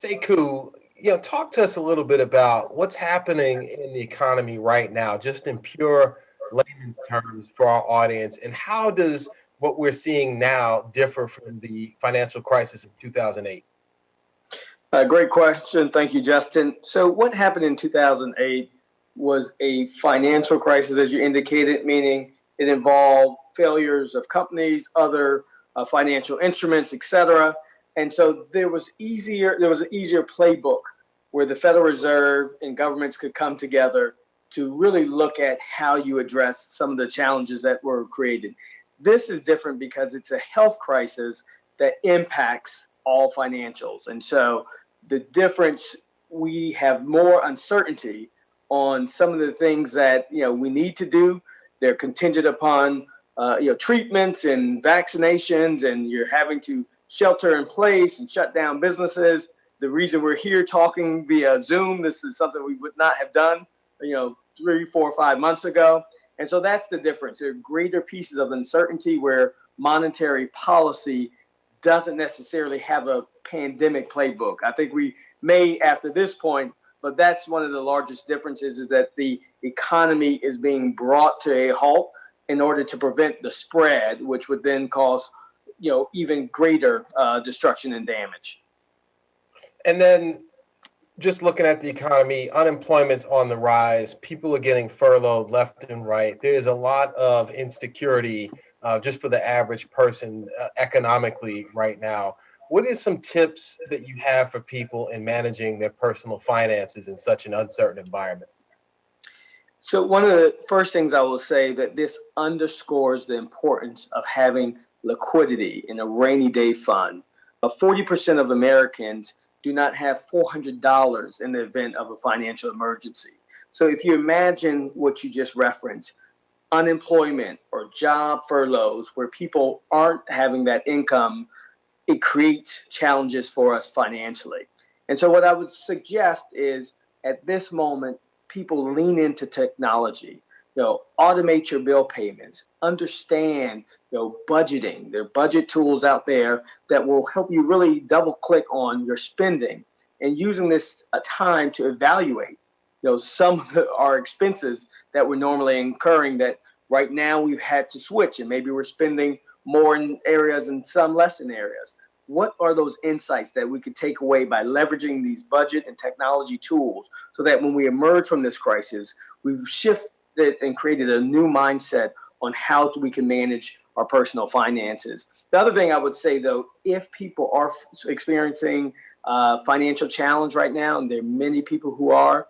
Sekou, talk to us a little bit about what's happening in the economy right now, just in pure layman's terms for our audience, and how does what we're seeing now differ from the financial crisis of 2008? Great question. Thank you, Justin. So, what happened in 2008 was a financial crisis, as you indicated, meaning it involved failures of companies, other financial instruments, etc. And so there was an easier playbook where the Federal Reserve and governments could come together to really look at how you address some of the challenges that were created. This is different because it's a health crisis that impacts all financials. And so the difference, we have more uncertainty on some of the things that we need to do. They're contingent upon treatments and vaccinations, and you're having to shelter in place and shut down businesses. The reason we're here talking via Zoom, this is something we would not have done 3, 4, 5 months ago. And so that's the difference. There are greater pieces of uncertainty where monetary policy doesn't necessarily have a pandemic playbook. I think we may after this point, but that's one of the largest differences, is that the economy is being brought to a halt in order to prevent the spread, which would then cause even greater destruction and damage. And then just looking at the economy, unemployment's on the rise. People are getting furloughed left and right. There's a lot of insecurity just for the average person economically right now. What are some tips that you have for people in managing their personal finances in such an uncertain environment? So one of the first things I will say, that this underscores the importance of having liquidity in a rainy day fund. 40% of Americans do not have $400 in the event of a financial emergency. So if you imagine what you just referenced, unemployment or job furloughs where people aren't having that income, it creates challenges for us financially. And so what I would suggest is, at this moment, people lean into technology. Automate your bill payments, understand, budgeting. There are budget tools out there that will help you really double click on your spending, and using this time to evaluate, some of our expenses that we're normally incurring that right now we've had to switch, and maybe we're spending more in areas and some less in areas. What are those insights that we could take away by leveraging these budget and technology tools, so that when we emerge from this crisis, we've shifted and created a new mindset on how we can manage our personal finances. The other thing I would say, though, if people are experiencing financial challenge right now, and there are many people who are,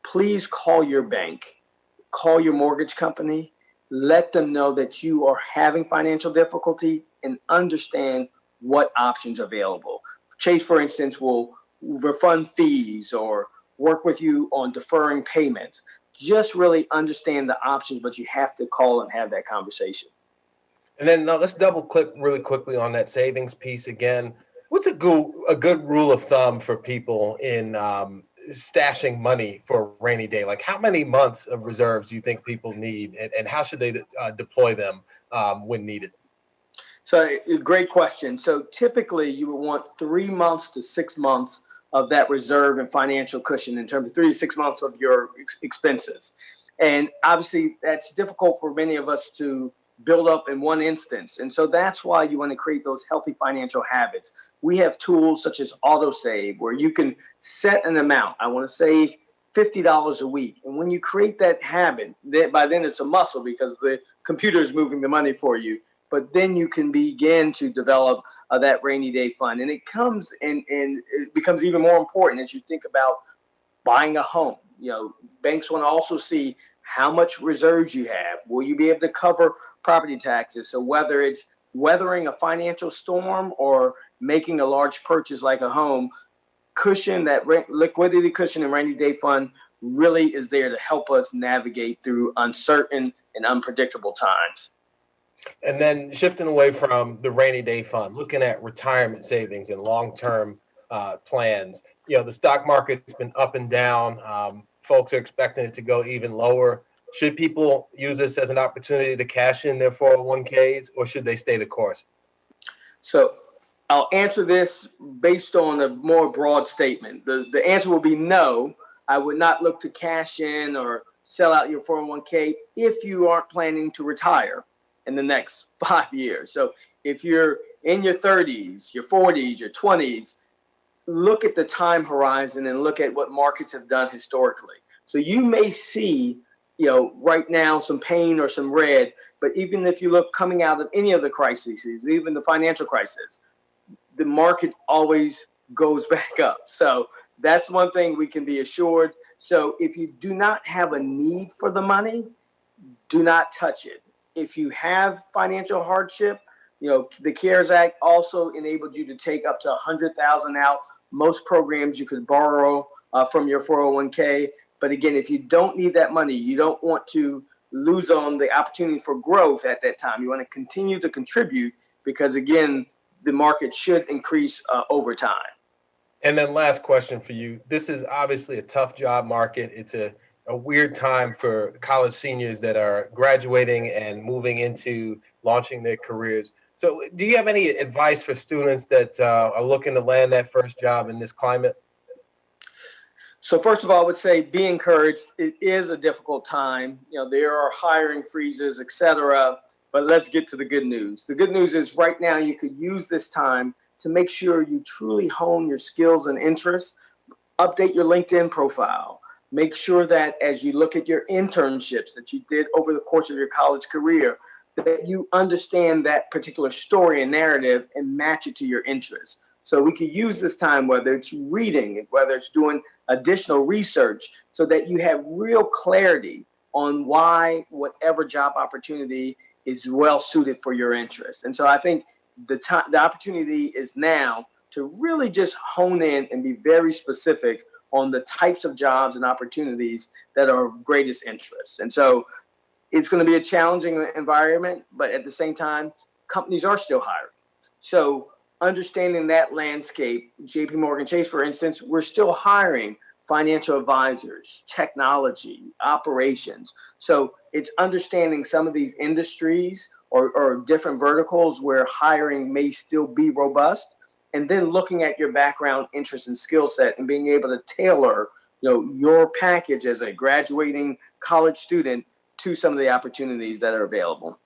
please call your bank, call your mortgage company, let them know that you are having financial difficulty, and understand what options are available. Chase, for instance, will refund fees or work with you on deferring payments. Just really understand the options, but you have to call and have that conversation. And then let's double click really quickly on that savings piece again. What's a good rule of thumb for people in stashing money for a rainy day? Like, how many months of reserves do you think people need, and how should they deploy them when needed? So, great question. So typically you would want 3 months to 6 months of that reserve and financial cushion, in terms of 3 to 6 months of your expenses. And obviously that's difficult for many of us to build up in one instance. And so that's why you want to create those healthy financial habits. We have tools such as autosave, where you can set an amount. I want to save $50 a week. And when you create that habit, by then it's a muscle, because the computer is moving the money for you. But then you can begin to develop that rainy day fund. And it comes and it becomes even more important as you think about buying a home. Banks want to also see how much reserves you have. Will you be able to cover property taxes? So whether it's weathering a financial storm or making a large purchase like a home, that liquidity cushion and rainy day fund really is there to help us navigate through uncertain and unpredictable times. And then shifting away from the rainy day fund, looking at retirement savings and long-term plans. The stock market's been up and down. Folks are expecting it to go even lower. Should people use this as an opportunity to cash in their 401ks, or should they stay the course? So I'll answer this based on a more broad statement. The answer will be no. I would not look to cash in or sell out your 401k if you aren't planning to retire in the next 5 years. So if you're in your 30s, your 40s, your 20s, look at the time horizon and look at what markets have done historically. So you may see, right now some pain or some red, but even if you look coming out of any of the crises, even the financial crisis, the market always goes back up. So that's one thing we can be assured. So if you do not have a need for the money, do not touch it. If you have financial hardship, the CARES Act also enabled you to take up to $100,000 out. Most programs you could borrow from your 401k. But again, if you don't need that money, you don't want to lose on the opportunity for growth at that time. You want to continue to contribute because, again, the market should increase over time. And then last question for you. This is obviously a tough job market. It's a weird time for college seniors that are graduating and moving into launching their careers. So do you have any advice for students that are looking to land that first job in this climate? So first of all, I would say be encouraged. It is a difficult time. There are hiring freezes, et cetera. But let's get to the good news. The good news is right now you could use this time to make sure you truly hone your skills and interests, update your LinkedIn profile, make sure that as you look at your internships that you did over the course of your college career, that you understand that particular story and narrative and match it to your interests. So we could use this time, whether it's reading, whether it's doing additional research, so that you have real clarity on why whatever job opportunity is well suited for your interest. And so I think the opportunity is now to really just hone in and be very specific on the types of jobs and opportunities that are of greatest interest. And so it's going to be a challenging environment, but at the same time, companies are still hiring. So understanding that landscape, JP Morgan Chase, for instance, we're still hiring financial advisors, technology, operations. So it's understanding some of these industries or different verticals where hiring may still be robust, and then looking at your background, interest, and skill set and being able to tailor your package as a graduating college student to some of the opportunities that are available.